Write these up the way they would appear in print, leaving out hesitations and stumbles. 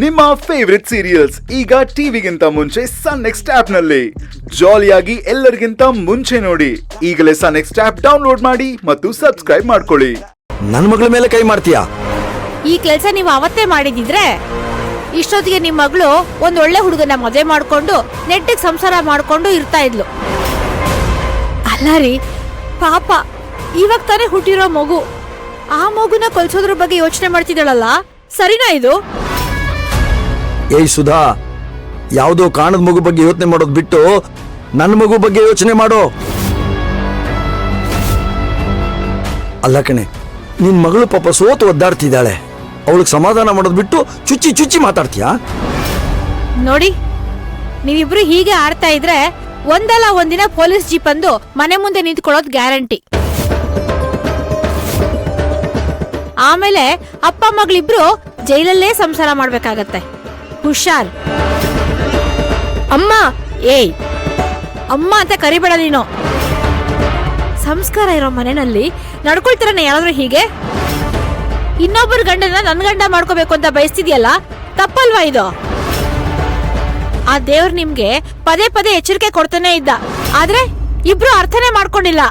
ನಿಮ್ಮ favourite serials ಈಗ ಟಿವಿಗಿಂತ ಮುಂಚೆ ಸನ್ ನೆಕ್ಸ್ಟ್ ಆಪ್ ನಲ್ಲಿ ಜಾಲಿಯಾಗಿ ಎಲ್ಲರಿಗಿಂತ ಮುಂಚೆ ನೋಡಿ. ಈಗಲೇ ಸನ್ ನೆಕ್ಸ್ಟ್ ಆಪ್ ಡೌನ್ಲೋಡ್ ಮಾಡಿ ಮತ್ತು ಸಬ್ಸ್ಕ್ರೈಬ್ ಮಾಡ್ಕೊಳ್ಳಿ. ನನ್ನ ಮಗಳ ಮೇಲೆ ಕೈ ಮಾಡ್ತೀಯಾ? ಈ ಕೆಲಸ ನೀವು ಅವತ್ತೇ ಮಾಡಿದಿದ್ರೆ ಇಷ್ಟೊತ್ತಿಗೆ ನಿಮ್ಮ ಮಗಳು ಒಂದ್ ಒಳ್ಳೆ ಹುಡುಗನ ಮದುವೆ ಮಾಡ್ಕೊಂಡು ನೆಟ್ಟಿಗೆ ಸಂಸಾರ ಮಾಡ್ಕೊಂಡು ಇರ್ತಾ ಇದ್ಲು. ಅಲ್ಲ ರೀ, ಪಾಪ ಇವಾಗ ತಾನೇ ಹುಟ್ಟಿರೋ ಮಗು, ಆ ಮಗುನ ಕೊಲ್ಸೋದ್ರ ಬಗ್ಗೆ ಯೋಚನೆ ಮಾಡ್ತಿದ್ದಾಳಲ್ಲ, ಸರಿನಾ ಇದು? ಏಯ್ ಸುಧಾ, ಯಾವುದೋ ಕಾಣದ ಮಗು ಬಗ್ಗೆ ಯೋಚನೆ ಮಾಡೋದು ಬಿಟ್ಟು ನನ್ನ ಮಗು ಬಗ್ಗೆ ಯೋಚನೆ ಮಾಡೋ. ಅಲ್ಲ ಕಣೆ, ನಿನ್ ಮಗಳು ಪಾಪ ಸೋತು ಒದ್ದಾಡ್ತಿದ್ದಾಳೆ, ಅವಳಿಗೆ ಸಮಾಧಾನ ಮಾಡೋದು ಬಿಟ್ಟು ಚುಚ್ಚಿ ಚುಚ್ಚಿ ಮಾತಾಡ್ತೀಯಾ? ನೋಡಿ, ನೀವಿಬ್ರು ಹೀಗೆ ಆಡ್ತಾ ಇದ್ರೆ ಒಂದಲ್ಲ ಒಂದಿನ ಪೊಲೀಸ್ ಜೀಪ್ ಅಂದು ಮನೆ ಮುಂದೆ ನಿಂತ್ಕೊಳ್ಳೋದು ಗ್ಯಾರಂಟಿ. ಆಮೇಲೆ ಅಪ್ಪ ಮಗಳಿಬ್ರು ಜೈಲಲ್ಲೇ ಸಂಸಾರ ಮಾಡ್ಬೇಕಾಗತ್ತೆ. ಹುಷಾರ್. ಅಮ್ಮ, ಏಯ್ ಅಮ್ಮ ಅಂತ ಕರಿಬೇಡ ನೀನು. ಸಂಸ್ಕಾರ ಇರೋ ಮನೆಯಲ್ಲಿ ನಡ್ಕೊಳ್ತಾರನೆ ಯಾರಾದ್ರೂ ಹೀಗೆ? ಇನ್ನೊಬ್ಬರ ಗಂಡನ ನನ್ ಗಂಡ ಮಾಡ್ಕೋಬೇಕು ಅಂತ ಬಯಸ್ತಿದ್ಯಲ್ಲ, ತಪ್ಪಲ್ವಾ ಇದು? ಆ ದೇವ್ರು ನಿಮ್ಗೆ ಪದೇ ಪದೇ ಎಚ್ಚರಿಕೆ ಕೊಡ್ತಾನೆ ಇದ್ದ, ಆದ್ರೆ ಇಬ್ರು ಅರ್ಥನೇ ಮಾಡ್ಕೊಂಡಿಲ್ಲ.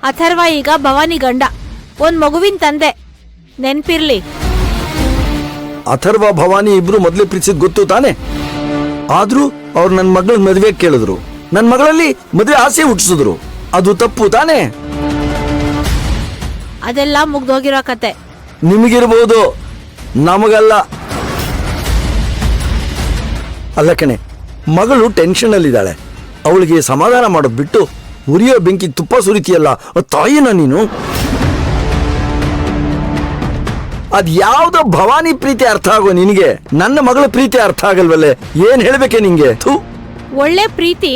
ಅಥರ್ವ ಈಗ ಭವಾನಿ ಗಂಡ, ಒಂದ್ ಮಗುವಿನ ತಂದೆ, ನೆನ್ಪಿರ್ಲಿ. ಅಥರ್ವ ಭವಾನಿ ಇಬ್ರು ಮೊದ್ಲೇ ಪ್ರೀತಿಸಿದ್ ಗೊತ್ತು ತಾನೆ? ಆದ್ರೂ ಅವ್ರು ನನ್ನ ಮಗಳ ಮದುವೆ ಕೇಳಿದ್ರು, ನನ್ನ ಮಗಳಲ್ಲಿ ಮದುವೆ ಆಸೆ ಹುಟ್ಟಿಸಿದ್ರು, ಅದು ತಪ್ಪು ತಾನೆ? ಅದೆಲ್ಲ ಮುಗ್ದೋಗಿರೋ ಕತೆ. ನಿಮಗಿರ್ಬೋದು, ನಮಗಲ್ಲ. ಅಲ್ಲ ಕಣೆ, ಮಗಳು ಟೆನ್ಷನ್ ಅಲ್ಲಿದ್ದಾಳೆ, ಅವಳಿಗೆ ಸಮಾಧಾನ ಮಾಡೋದು ಬಿಟ್ಟು ಉರಿಯೋ ಬೆಂಕಿ ತುಪ್ಪ ಸುರಿತೀಯಲ್ಲ, ತಾಯಿನ ನೀನು? ಅದ್ ಯಾವ್ದೋ ಭವಾನಿ ಪ್ರೀತಿ ಅರ್ಥ ಆಗೋ ನಿನಗೆ, ನನ್ನ ಮಗಳ ಪ್ರೀತಿ ಅರ್ಥ ಆಗಲ್ವಲ್ಲೇ? ಏನ್ ಹೇಳ್ಬೇಕೆ ನಿಂಗೆ? ಒಳ್ಳೆ ಪ್ರೀತಿ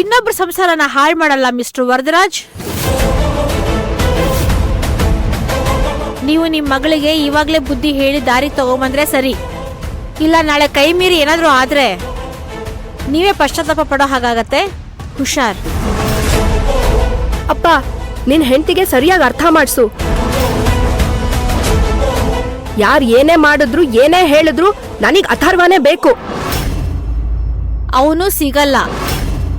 ಇನ್ನೊಬ್ರ ಸಂಸಾರನ ಹಾಳು ಮಾಡಲ್ಲ ಮಿಸ್ಟರ್ ವರದರಾಜ್. ನೀವು ನಿಮ್ ಮಗಳಿಗೆ ಇವಾಗ್ಲೇ ಬುದ್ಧಿ ಹೇಳಿ ದಾರಿ ತಗೊಂಬಂದ್ರೆ ಸರಿ, ಇಲ್ಲ ನಾಳೆ ಕೈ ಮೀರಿ ಏನಾದ್ರೂ ಆದ್ರೆ ನೀವೇ ಪಶ್ಚಾತ್ತಾಪ ಪಡೋ ಹಾಗಾಗತ್ತೆ. ಹುಷಾರ್. ಅಪ್ಪ, ನಿನ್ ಹೆಂಡತಿಗೆ ಸರಿಯಾಗಿ ಅರ್ಥ ಮಾಡ್ಸು. ಯಾರ್ ಏನೇ ಮಾಡಿದ್ರು ಏನೇ ಹೇಳಿದ್ರು ನನಗ್ ಅಥರ್ವನೇ ಬೇಕು. ಅವನು ಸಿಗಲ್ಲ.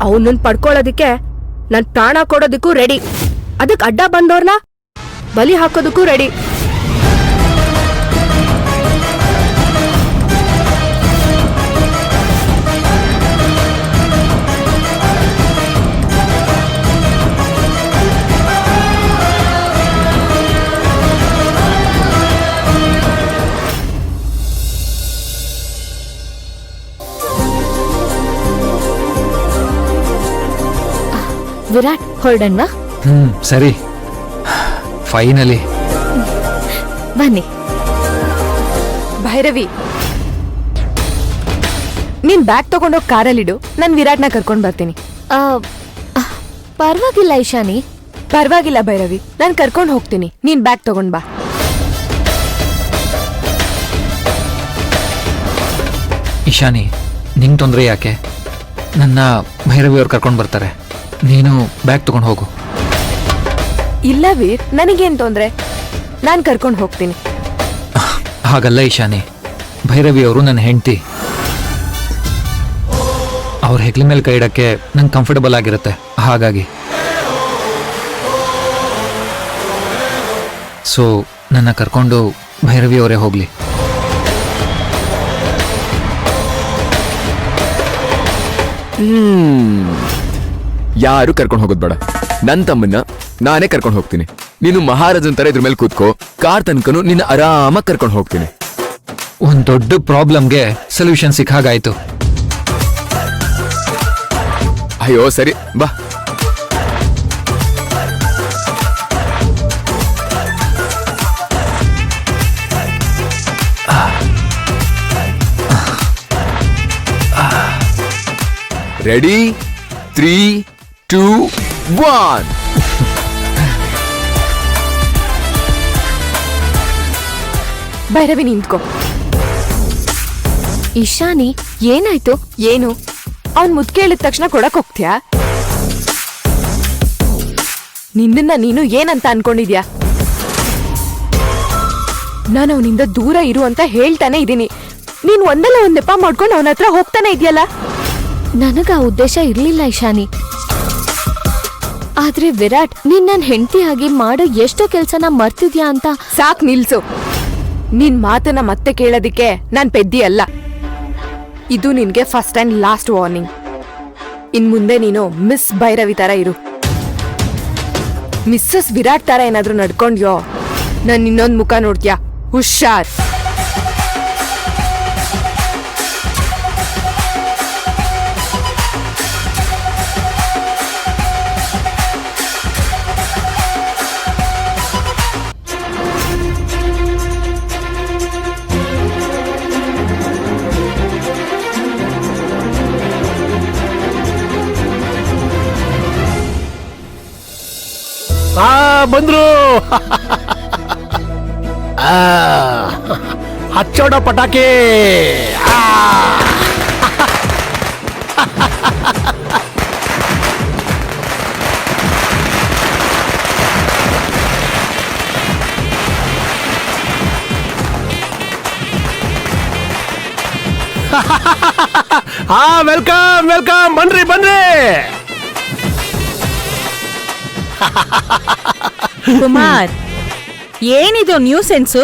ಅವನನ್ನ ಪಡ್ಕೊಳ್ಳೋದಿಕ್ಕೆ ನನ್ ಪ್ರಾಣ ಕೊಡೋದಕ್ಕೂ ರೆಡಿ, ಅದಕ್ ಅಡ್ಡ ಬಂದವ್ರನ್ನ ಬಲಿ ಹಾಕೋದಕ್ಕೂ ರೆಡಿ. ವಿರಾಟ್, ಹೊರಡನ್ವಾ? ಸರಿ, ಫೈನಲಿ ಬನ್ನಿ. ಭೈರವಿ, ನೀನ್ ಬ್ಯಾಗ್ ತಗೊಂಡೋಗ್ ಕಾರಲ್ಲಿಡು, ನಾನ್ ವಿರಾಟ್ನ ಕರ್ಕೊಂಡ್ ಬರ್ತೀನಿ. ಪರವಾಗಿಲ್ಲ ಇಶಾನಿ. ಪರವಾಗಿಲ್ಲ ಭೈರವಿ, ನಾನ್ ಕರ್ಕೊಂಡ್ ಹೋಗ್ತೀನಿ, ನೀನ್ ಬ್ಯಾಗ್ ತಗೊಂಡ್ ಬಾ. ಇಶಾನಿ, ನಿಂಗೆ ತೊಂದರೆ ಯಾಕೆ? ನನ್ನ ಭೈರವಿ ಅವ್ರು ಕರ್ಕೊಂಡು ಬರ್ತಾರೆ, ನೀನು ಬ್ಯಾಗ್ ತಗೊಂಡು ಹೋಗು. ಇಲ್ಲ ವೀರ್, ನನಗೇನ್ ತೊಂದ್ರೆ, ನಾನ್ ಕರ್ಕೊಂಡ್ ಹೋಗ್ತೀನಿ. ಹಾಗಲ್ಲ ಇಶಾನಿ, ಭೈರವಿ ಅವರು ನನ್ನ ಹೆಂಡತಿ, ಅವ್ರ ಹೆಗ್ಲ ಮೇಲೆ ಕೈ ಇಡಕ್ಕೆ ನಂಗೆ ಕಂಫರ್ಟಬಲ್ ಆಗಿರುತ್ತೆ, ಹಾಗಾಗಿ. ಸೊ ನನ್ನ ಕರ್ಕೊಂಡು ಭೈರವಿ ಅವರೇ ಹೋಗ್ಲಿ. ಯಾರು ಕರ್ಕೊಂಡು ಹೋಗೋದ್ ಬೇಡ, ನನ್ ತಮ್ಮನ್ನ ನಾನೇ ಕರ್ಕೊಂಡು ಹೋಗ್ತೀನಿ. ನೀನು ಮಹಾರಾಜನ್ ತರ ಇದ್ರ ಮೇಲೆ ಕೂತ್ಕೋ, ಕಾರ್ ತನಕನು ನಿನ್ನ ಆರಾಮಾಗಿ ಕರ್ಕೊಂಡು ಹೋಗ್ತೀನಿ. ಒಂದ್ ದೊಡ್ಡ ಪ್ರಾಬ್ಲಮ್ಗೆ ಸೊಲ್ಯೂಷನ್ ಸಿಕ್ಕಾಗಾಯ್ತು. ಅಯ್ಯೋ ಸರಿ, ಬಾ. ರೆಡಿ? 3, 2, 1. ಭೈರವಿ, ನಿಂತ್ಕೋ. ಇಶಾನಿ, ಏನಾಯ್ತು? ಏನು? ಅವ್ನ್ ಮುದ್ ಕೇಳಿದ ತಕ್ಷಣ ಕೊಡಕ್ ಹೋಗ್ತೀಯಾ? ನಿನ್ನ ನೀನು ಏನಂತ ಅನ್ಕೊಂಡಿದ್ಯಾ? ನಾನು ಅವನಿಂದ ದೂರ ಇರು ಅಂತ ಹೇಳ್ತಾನೆ ಇದೀನಿ. ನೀನ್ ಒಂದಲ್ಲ ಒಂದ್ ನೆಪ ಮಾಡ್ಕೊಂಡು ಅವನ ಹತ್ರ ಹೋಗ್ತಾನೆ ಇದೆಯಲ್ಲ. ನನಗ ಆ ಉದ್ದೇಶ ಇರ್ಲಿಲ್ಲ ಇಶಾನಿ. ಆದ್ರೆ ವಿರಾಟ್, ನೀನ್ ನನ್ ಹೆಂಡತಿಯಾಗಿ ಮಾಡೋ ಎಷ್ಟೋ ಕೆಲ್ಸನ ಮರ್ತಿದ್ಯಾ ಅಂತ. ಸಾಕ್ ನಿಲ್ಸು. ನಿನ್ ಮಾತನ್ನ ಮತ್ತೆ ಕೇಳೋದಿಕ್ಕೆ ನಾನ್ ಪೆದ್ದಿ ಅಲ್ಲ. ಇದು ನಿನ್ಗೆ ಫಸ್ಟ್ ಅಂಡ್ ಲಾಸ್ಟ್ ವಾರ್ನಿಂಗ್. ಇನ್ ಮುಂದೆ ನೀನು ಮಿಸ್ ಭೈರವಿ ತರ ಇರು. ಮಿಸ್ಸಸ್ ವಿರಾಟ್ ತರ ಏನಾದ್ರೂ ನಡ್ಕೊಂಡ್ಯೋ, ನಾನ್ ಇನ್ನೊಂದ್ ಮುಖ ನೋಡ್ತ್ಯಾ, ಹುಷಾರ್. ಬಂದ್ರು. ಹಚ್ಚೋಡ ಪಟಾಕಿ. ವೆಲ್ಕಮ್ ವೆಲ್ಕಮ್, ಬನ್ರಿ ಬನ್ರಿ. ಕುಮಾರ್, ಏನಿದು ನ್ಯೂ ಸೆನ್ಸು?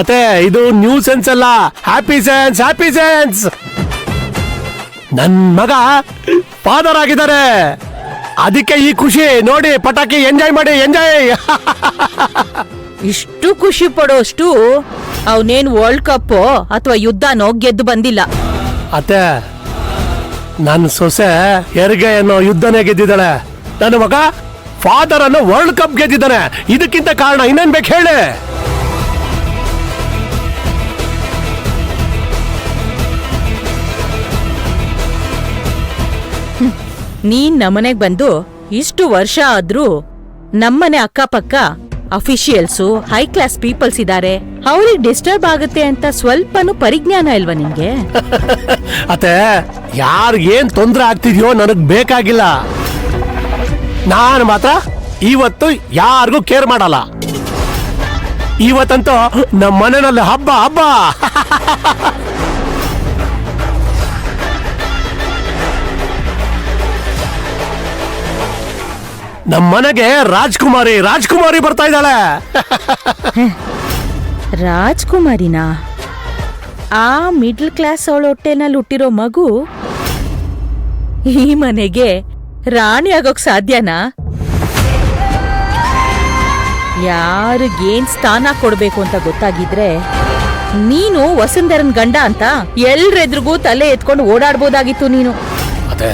ಅತ್ತೆ, ಇದು ನ್ಯೂ ಸೆನ್ಸ್ ಅಲ್ಲ, ಹ್ಯಾಪಿ ಸೆನ್ಸ್, ಹ್ಯಾಪಿ ಸೆನ್ಸ್. ನನ್ ಮಗ ಫಾದರ್ ಆಗಿದ್ದಾರೆ, ಅದಕ್ಕೆ ಈ ಖುಷಿ. ನೋಡಿ, ಪಟಾಕಿ ಎಂಜಾಯ್ ಮಾಡಿ, ಎಂಜಾಯ್. ಇಷ್ಟು ಖುಷಿ ಪಡೋಷ್ಟು ಅವನೇನ್ ವರ್ಲ್ಡ್ ಕಪ್ ಅಥವಾ ಯುದ್ಧನೋ ಗೆದ್ದು ಬಂದಿಲ್ಲ. ಅತ್ತೆ, ನನ್ನ ಸೊಸೆ ಹೆರಿಗೆ ಅನ್ನೋ ಯುದ್ಧನೇ ಗೆದ್ದಿದ್ದಾಳೆ. ನನ್ನ ಮಗ ಫಾದರ್ ಅನ್ನೋ ವರ್ಲ್ಡ್ ಕಪ್ ಗೆದ್ದಿದ್ದಾನೆ. ಇದಕ್ಕಿಂತ ಕಾರಣ ಇನ್ನೇನ್ ಬೇಕು ಹೇಳಿ? ನೀನ್ ನಮ್ಮನೆಗ್ ಬಂದು ಇಷ್ಟು ವರ್ಷ ಆದ್ರೂ ನಮ್ಮನೆ ಅಕ್ಕಪಕ್ಕ ಅಫಿಷಿಯಲ್ಸು, ಹೈ ಕ್ಲಾಸ್ ಪೀಪಲ್ಸ್ ಇದಾರೆ. ಅವ್ರಿಗೆ ಡಿಸ್ಟರ್ಬ್ ಆಗುತ್ತೆ ಅಂತ ಸ್ವಲ್ಪನೂ ಪರಿಜ್ಞಾನ ಇಲ್ವಾ ನಿಮ್ಗೆ? ಅತ್ತೆ, ಯಾರಿಗೇನ್ ತೊಂದ್ರೆ ಆಗ್ತಿದ್ಯೋ ನನಗ್ ಬೇಕಾಗಿಲ್ಲ. ನಾನು ಮಾತ್ರ ಇವತ್ತು ಯಾರಿಗೂ ಕೇರ್ ಮಾಡಲ್ಲ. ಇವತ್ತಂತೂ ನಮ್ಮ ಮನೆಯಲ್ಲಿ ಹಬ್ಬ ಹಬ್ಬ. ನಮ್ಮ ಮನೆಗೆ ರಾಜ್ಕುಮಾರಿ ಬರ್ತಾ ಇದ್ದಾಳೆ. ರಾಜ್ಕುಮಾರಿನಾ? ಆ ಮಿಡ್ಲ್ ಕ್ಲಾಸ್ ಅವಳ ಹೊಟ್ಟೆನಲ್ಲಿ ಹುಟ್ಟಿರೋ ಮಗು ಈ ಮನೆಗೆ ರಾಣಿ ಆಗೋಕ್ ಸಾಧ್ಯನಾ? ಯಾರಿಗೇನ್ ಸ್ಥಾನ ಕೊಡ್ಬೇಕು ಅಂತ ಗೊತ್ತಾಗಿದ್ರೆ ನೀನು ವಸುಂಧರನ್ ಗಂಡ ಅಂತ ಎಲ್ರೆದ್ರಿಗೂ ತಲೆ ಎತ್ಕೊಂಡು ಓಡಾಡ್ಬೋದಾಗಿತ್ತು ನೀನು. ಅದೇ